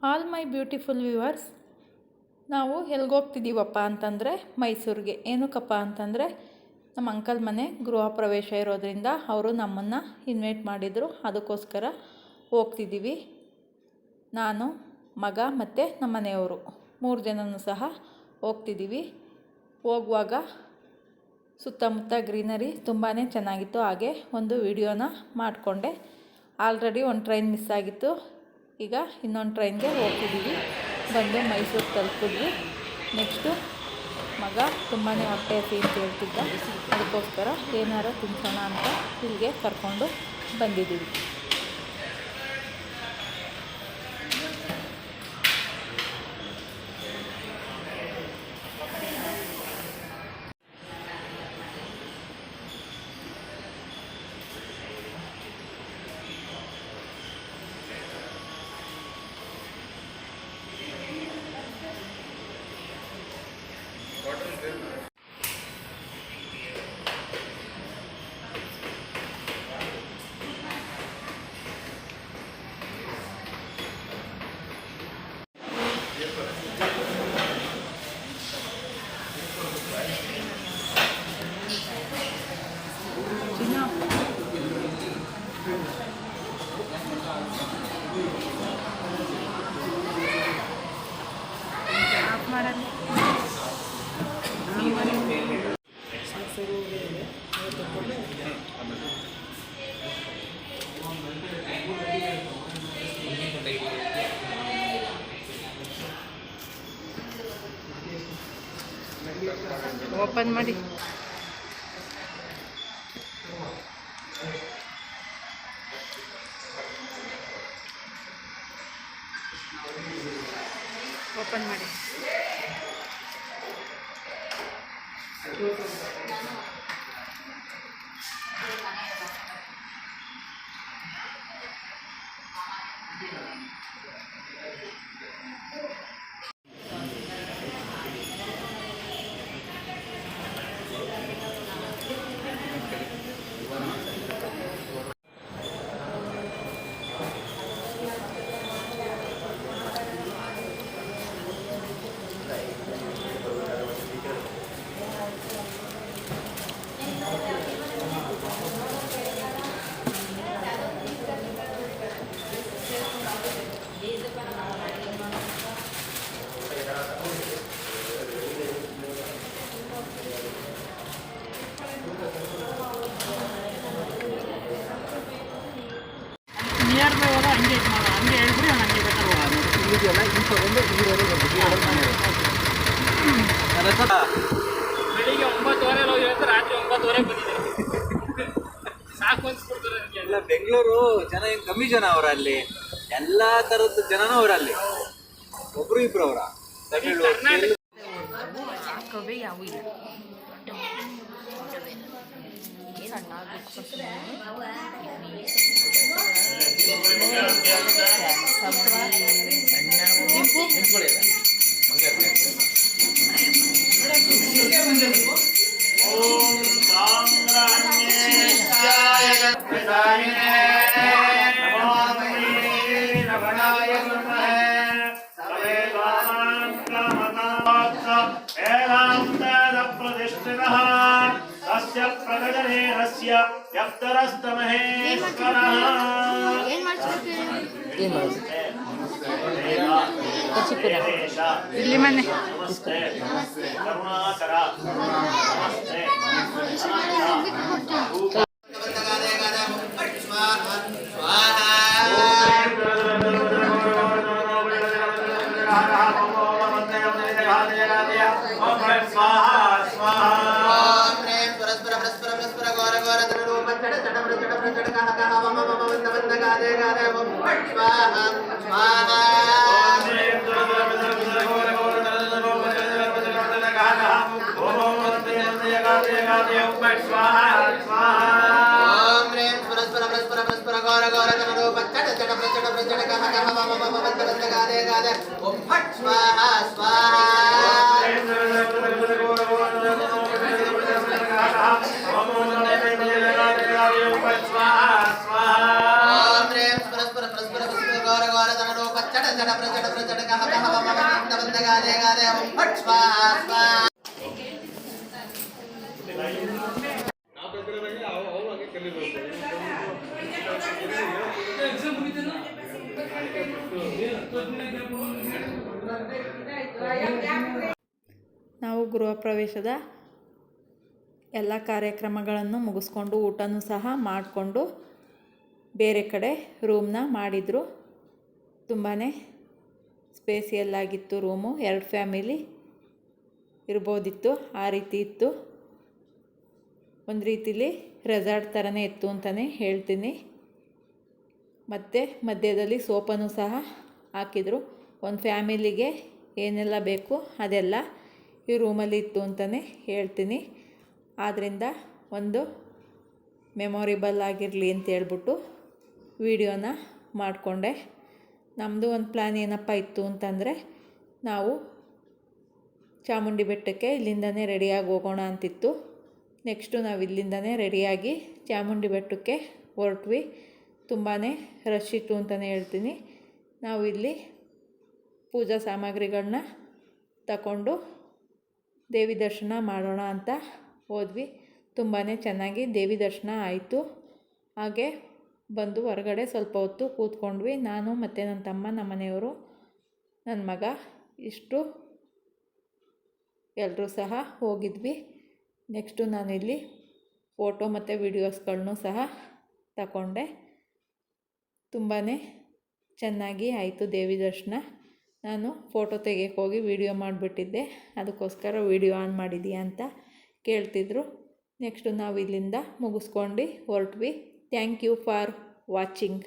All my beautiful viewers, ನಾವು ಎಲ್ಗೋಗ್ತಿದ್ದೀವಪ್ಪ ಅಂತಂದರೆ ಮೈಸೂರಿಗೆ. ಏನಕ್ಕಪ್ಪ ಅಂತಂದರೆ ನಮ್ಮ ಅಂಕಲ್ ಮನೆ ಗೃಹ ಪ್ರವೇಶ ಇರೋದ್ರಿಂದ ಅವರು ನಮ್ಮನ್ನು ಇನ್ವೈಟ್ ಮಾಡಿದರು. ಅದಕ್ಕೋಸ್ಕರ ಹೋಗ್ತಿದ್ದೀವಿ. ನಾನು, ಮಗ ಮತ್ತು ನಮ್ಮ ಮನೆಯವರು 3 ಜನನೂ ಸಹ ಹೋಗ್ತಿದ್ದೀವಿ. ಹೋಗುವಾಗ ಸುತ್ತಮುತ್ತ ಗ್ರೀನರಿ ತುಂಬಾ ಚೆನ್ನಾಗಿತ್ತು. ಹಾಗೆ ಒಂದು ವಿಡಿಯೋನ ಮಾಡಿಕೊಂಡೆ. ಆಲ್ರೆಡಿ ಒಂದು ಟ್ರೈನ್ ಮಿಸ್ ಆಗಿತ್ತು. ಈಗ ಇನ್ನೊಂದು ಟ್ರೈನ್ಗೆ ಹೋಗ್ತಿದ್ದೀವಿ. ಬಂದು ಮೈಸೂರು ತಲುಪಿದ್ವಿ. ನೆಕ್ಸ್ಟು ಮಗ ತುಂಬಾ ಹೊಟ್ಟೆ ಹಸಿ ಅಂತ ಹೇಳ್ತಿದ್ದ. ಅದಕ್ಕೋಸ್ಕರ ಏನಾರು ತಿನ್ಸೋಣ ಅಂತ ಇಲ್ಲಿಗೆ ಕರ್ಕೊಂಡು ಬಂದಿದ್ದೀವಿ. ಓಪನ್ ಮಾಡಿ. ಓಪನ್ ಮಾಡಿ. ನಿಯರ್ ಬೈ ಹೋದ ಹಂಗೆ ಇದು ಮಾಡೋ, ಹಂಗೆ ಹೇಳ್ಬಿಡಿ. ಹಂಗೆ ಬೇಕಾದ್ರೆ ಇದೆಯಲ್ಲ ಬೆಳಿಗ್ಗೆ 9:15 ಹೋಗಿ ರಾತ್ರಿ 9:30 ಬಂದಿದೆ. ಸಾಕು ಅನ್ಸ್ಬಿಡ್ತಾರೆ. ಎಲ್ಲ ಬೆಂಗಳೂರು ಜನ ಏನು ಕಮ್ಮಿ ಜನ ಅವರ, ಅಲ್ಲಿ ಎಲ್ಲ ಥರದ ಜನನೂ ಅವರಲ್ಲಿ, ಒಬ್ರು ಇಬ್ರು ಅವರ. ತಮಿಳು ಕವೆ ಯಾವೂ ಇಲ್ಲ. ಇಲ್ಲಿ ಮನೆ स्वाहा ನಾವು ಗೃಹ ಪ್ರವೇಶದ ಎಲ್ಲ ಕಾರ್ಯಕ್ರಮಗಳನ್ನು ಮುಗಿಸ್ಕೊಂಡು ಊಟನೂ ಸಹ ಮಾಡಿಕೊಂಡು ಬೇರೆ ಕಡೆ ರೂಮ್ನ ಮಾಡಿದರು. ತುಂಬಾ ಸ್ಪೇಸಿಯಲ್ ಆಗಿತ್ತು ರೂಮು. 2 ಫ್ಯಾಮಿಲಿ ಇರ್ಬೋದಿತ್ತು, ಆ ರೀತಿ ಇತ್ತು. ಒಂದು ರೀತಿಲಿ ರೆಸಾರ್ಟ್ ಥರನೇ ಇತ್ತು ಅಂತಲೇ ಹೇಳ್ತೀನಿ. ಮತ್ತು ಮಧ್ಯದಲ್ಲಿ ಸೋಫಾನೂ ಸಹ ಹಾಕಿದರು. ಒಂದು ಫ್ಯಾಮಿಲಿಗೆ ಏನೆಲ್ಲ ಬೇಕು ಅದೆಲ್ಲ ಈ ರೂಮಲ್ಲಿ ಇತ್ತು ಅಂತಲೇ ಹೇಳ್ತೀನಿ. ಆದ್ದರಿಂದ ಒಂದು ಮೆಮೊರೇಬಲ್ ಆಗಿರಲಿ ಅಂತ ಹೇಳ್ಬಿಟ್ಟು ವಿಡಿಯೋನ ಮಾಡಿಕೊಂಡೆ. ನಮ್ಮದು ಒಂದು ಪ್ಲ್ಯಾನ್ ಏನಪ್ಪ ಇತ್ತು ಅಂತಂದರೆ, ನಾವು ಚಾಮುಂಡಿ ಬೆಟ್ಟಕ್ಕೆ ಇಲ್ಲಿಂದನೇ ರೆಡಿಯಾಗಿ ಹೋಗೋಣ ಅಂತಿತ್ತು. ನೆಕ್ಸ್ಟು ನಾವು ಇಲ್ಲಿಂದನೇ ರೆಡಿಯಾಗಿ ಚಾಮುಂಡಿ ಬೆಟ್ಟಕ್ಕೆ ಹೊರಟ್ವಿ. ತುಂಬಾ ರಶ್ ಇತ್ತು ಅಂತಲೇ ಹೇಳ್ತೀನಿ. ನಾವು ಇಲ್ಲಿ ಪೂಜಾ ಸಾಮಗ್ರಿಗಳನ್ನ ತಗೊಂಡು ದೇವಿ ದರ್ಶನ ಮಾಡೋಣ ಅಂತ ಹೋದ್ವಿ. ತುಂಬಾ ಚೆನ್ನಾಗಿ ದೇವಿ ದರ್ಶನ ಆಯಿತು. ಹಾಗೆ ಬಂದು ಹೊರಗಡೆ ಸ್ವಲ್ಪ ಹೊತ್ತು ಕೂತ್ಕೊಂಡ್ವಿ. ನಾನು ಮತ್ತು ನನ್ನ ತಮ್ಮ, ನಮ್ಮ ಮನೆಯವರು, ನನ್ನ ಮಗ ಇಷ್ಟು ಎಲ್ಲರೂ ಸಹ ಹೋಗಿದ್ವಿ. ನೆಕ್ಸ್ಟು ನಾನಿಲ್ಲಿ ಫೋಟೋ ಮತ್ತು ವೀಡಿಯೋಸ್ಗಳನ್ನೂ ಸಹ ತಗೊಂಡೆ. ತುಂಬಾ ಚೆನ್ನಾಗಿ ಆಯಿತು ದೇವಿ ದರ್ಶನ. ನಾನು ಫೋಟೋ ತೆಗೆಯೋಕ್ಕೆ ಹೋಗಿ ವೀಡಿಯೋ ಮಾಡಿಬಿಟ್ಟಿದ್ದೆ, ಅದಕ್ಕೋಸ್ಕರ ವೀಡಿಯೋ ಆನ್ ಮಾಡಿದ್ದೀಯಾ ಅಂತ ಕೇಳ್ತಿದ್ರು. ನೆಕ್ಸ್ಟು ನಾವು ಇಲ್ಲಿಂದ ಮುಗಿಸ್ಕೊಂಡು ಹೊರಟ್ವಿ. Thank you for watching.